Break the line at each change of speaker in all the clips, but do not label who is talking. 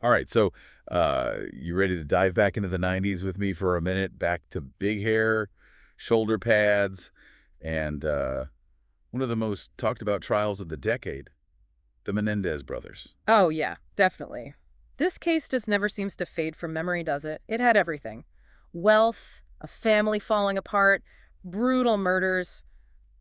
All right, so you ready to dive back into the 90s with me for a minute? Back to big hair, shoulder pads, and one of the most talked about trials of the decade, the Menendez brothers.
Oh, yeah, definitely. This case just never seems to fade from memory, does it? It had everything. Wealth, a family falling apart, brutal murders,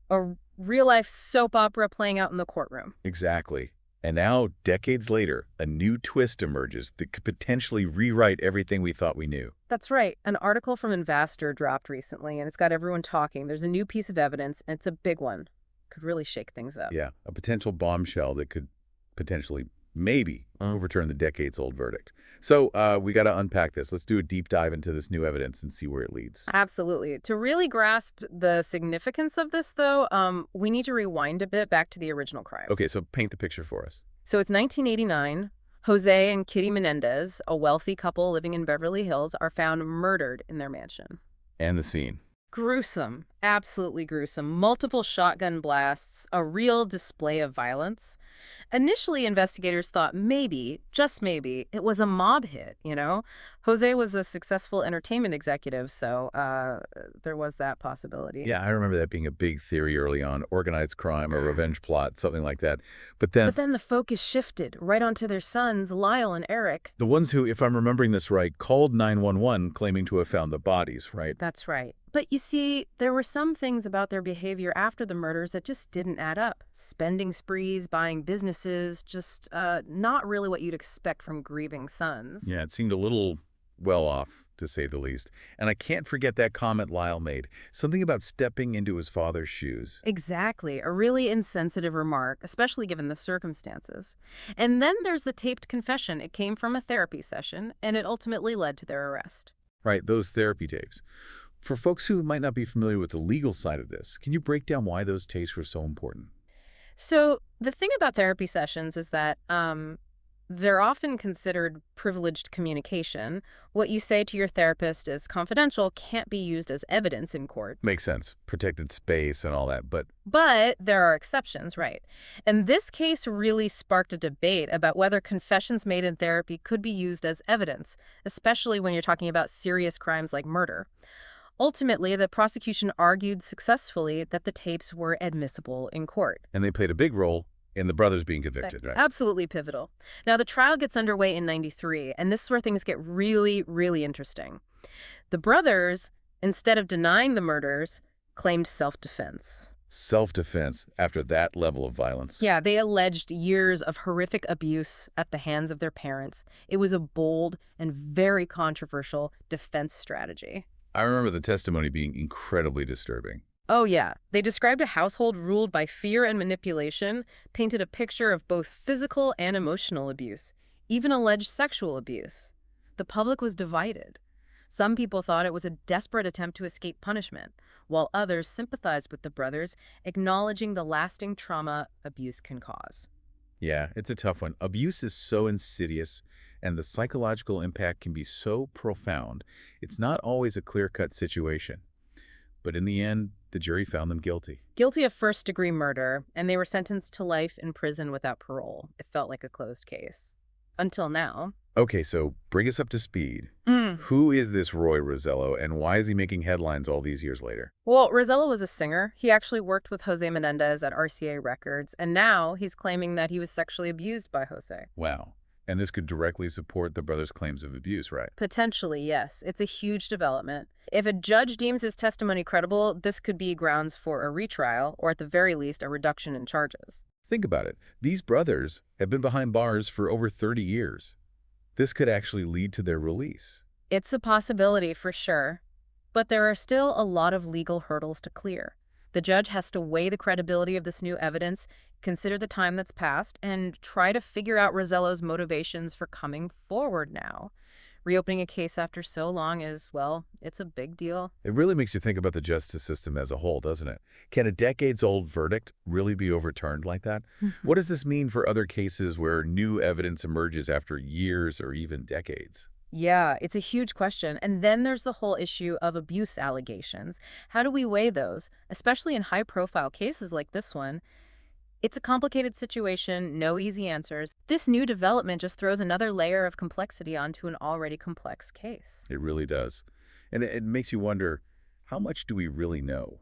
a real-life soap opera playing out in the courtroom.
Exactly. And now, decades later, a new twist emerges that could potentially rewrite everything we thought we knew.
That's right. An article from Investor dropped recently, and it's got everyone talking. There's a new piece of evidence, and it's a big one. Could really shake things up.
Yeah, a potential bombshell that could potentially, maybe, overturn the decades-old verdict. So we got to unpack this. Let's do a deep dive into this new evidence and see where it leads.
Absolutely. To really grasp the significance of this, though, we need to rewind a bit back to the original crime.
Okay, so paint the picture for us.
So it's 1989. Jose and Kitty Menendez, a wealthy couple living in Beverly Hills, are found murdered in their mansion.
And the scene.
Gruesome, absolutely gruesome. Multiple shotgun blasts, a real display of violence. Initially, investigators thought maybe, just maybe, it was a mob hit. Jose was a successful entertainment executive, so there was that possibility.
Yeah, I remember that being a big theory early on, organized crime or revenge plot, something like that. But then
But then the focus shifted right onto their sons, Lyle and Eric.
the ones who, if I'm remembering this right, called 911 claiming to have found the bodies, right?
That's right. But you see, there were some things about their behavior after the murders that just didn't add up. Spending sprees, buying businesses, just not really what you'd expect from grieving sons.
Yeah, it seemed a little well off, to say the least. And I can't forget that comment Lyle made, something about stepping into his father's shoes.
Exactly. A really insensitive remark, especially given the circumstances. And then there's the taped confession. It came from a therapy session, and it ultimately led to their arrest.
Right, those therapy tapes. For folks who might not be familiar with the legal side of this, can you break down why those tapes were so important?
So the thing about therapy sessions is that they're often considered privileged communication. What you say to your therapist is confidential, can't be used as evidence in court.
Makes sense. Protected space and all that, but
But there are exceptions, right? And this case really sparked a debate about whether confessions made in therapy could be used as evidence, especially when you're talking about serious crimes like murder. Ultimately, the prosecution argued successfully that the tapes were admissible in court.
and they played a big role in the brothers being
Right.
convicted, right?
Absolutely pivotal. Now, the trial gets underway in 93, and this is where things get really, really interesting. The brothers, instead of denying the murders, claimed self-defense.
Self-defense after that level of violence.
Yeah, they alleged years of horrific abuse at the hands of their parents. It was a bold and very controversial defense strategy.
I remember the testimony being incredibly disturbing.
Oh, yeah. They described a household ruled by fear and manipulation, painted a picture of both physical and emotional abuse, even alleged sexual abuse. The public was divided. Some people thought it was a desperate attempt to escape punishment, while others sympathized with the brothers, acknowledging the lasting trauma abuse can cause.
Yeah, it's a tough one. Abuse is so insidious, and the psychological impact can be so profound. It's not always a clear-cut situation. But in the end, the jury found them guilty.
Guilty of first-degree murder, and they were sentenced to life in prison without parole. It felt like a closed case. Until now.
Okay, so bring us up to speed. Who is this Roy Rosello, and why is he making headlines all these years later?
Well, Rosello was a singer. He actually worked with Jose Menendez at RCA Records, and now he's claiming that he was sexually abused by Jose.
Wow. And this could directly support the brothers' claims of abuse, right?
Potentially, yes. It's a huge development. If a judge deems his testimony credible, this could be grounds for a retrial, or at the very least, a reduction in charges.
Think about it. These brothers have been behind bars for over 30 years. This could actually lead to their release.
It's a possibility for sure, but there are still a lot of legal hurdles to clear. The judge has to weigh the credibility of this new evidence, consider the time that's passed, and try to figure out Rosello's motivations for coming forward now. Reopening a case after so long is, well, it's a big deal.
It really makes you think about the justice system as a whole, doesn't it? Can a decades-old verdict really be overturned like that? What does this mean for other cases where new evidence emerges after years or even decades?
Yeah, it's a huge question. And then there's the whole issue of abuse allegations. How do we weigh those, especially in high-profile cases like this one? It's a complicated situation, no easy answers. This new development just throws another layer of complexity onto an already complex case.
It really does. And it makes you wonder, how much do we really know?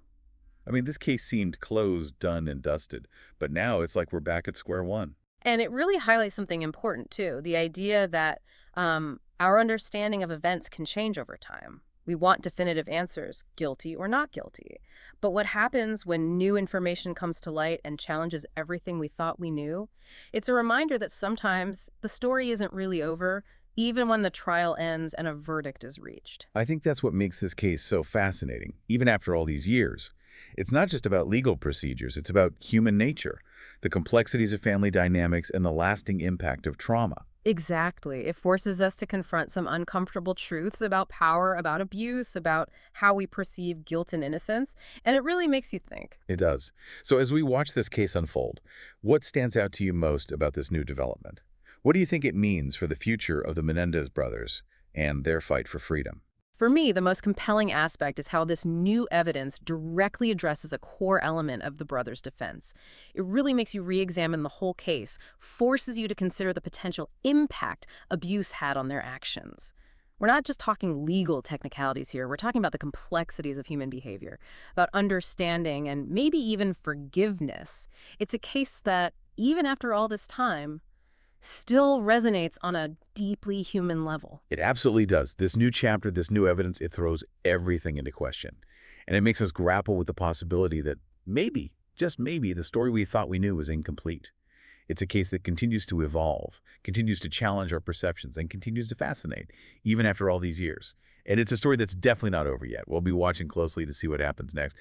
I mean, this case seemed closed, done, and dusted, but now it's like we're back at square one.
And it really highlights something important, too, the idea that our understanding of events can change over time. We want definitive answers, guilty or not guilty. But what happens when new information comes to light and challenges everything we thought we knew? It's a reminder that sometimes the story isn't really over, even when the trial ends and a verdict is reached.
I think that's what makes this case so fascinating, even after all these years. It's not just about legal procedures, it's about human nature, the complexities of family dynamics, and the lasting impact of trauma.
Exactly. It forces us to confront some uncomfortable truths about power, about abuse, about how we perceive guilt and innocence, and it really makes you think.
It does. So as we watch this case unfold, what stands out to you most about this new development? What do you think it means for the future of the Menendez brothers and their fight for freedom?
For me, the most compelling aspect is how this new evidence directly addresses a core element of the brothers' defense. It really makes you re-examine the whole case, forces you to consider the potential impact abuse had on their actions. We're not just talking legal technicalities here, we're talking about the complexities of human behavior, about understanding and maybe even forgiveness. It's a case that, even after all this time, still resonates on a deeply human level.
It absolutely does. This new chapter, this new evidence, it throws everything into question. And it makes us grapple with the possibility that maybe, just maybe, the story we thought we knew was incomplete. It's a case that continues to evolve, continues to challenge our perceptions, and continues to fascinate, even after all these years. And it's a story that's definitely not over yet. We'll be watching closely to see what happens next.